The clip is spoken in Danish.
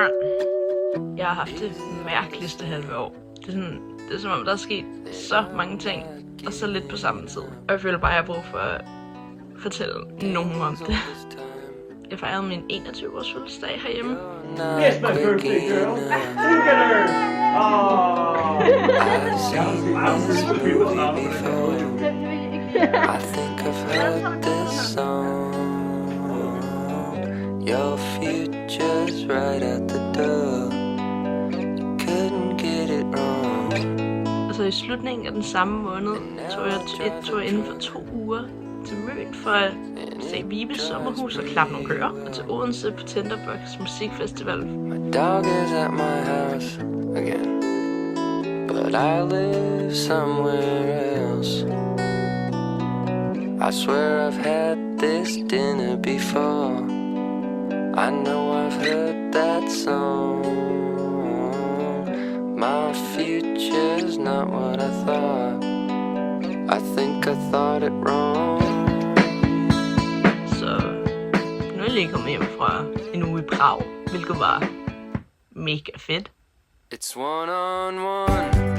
gang. Jeg har haft det mærkeligste halve år. Det er som om, der er sket så mange ting, og så lidt på samme tid. Og jeg føler bare, at jeg har brug for at fortælle nogen om det. Jeg fejrede min 21-års fødselsdag herhjemme. It's my birthday, girl. Look at her. I think I've heard this song. Your future's right at the door. You couldn't get it wrong. Altså i slutningen af den samme måned tog jeg et tur inden for 2 uger til Møn for at se Vibes sommerhus og klappe nogle køer, og til Odense på Tinderbox Musikfestival. My dog is at my house again, but I live somewhere else. I swear I've had this dinner before. I know I've heard that song. My future's not what I thought. I think I thought it wrong. Så nu er jeg lige kommet hjem fra en uge i Prag, hvilket var mega fedt. It's one on one.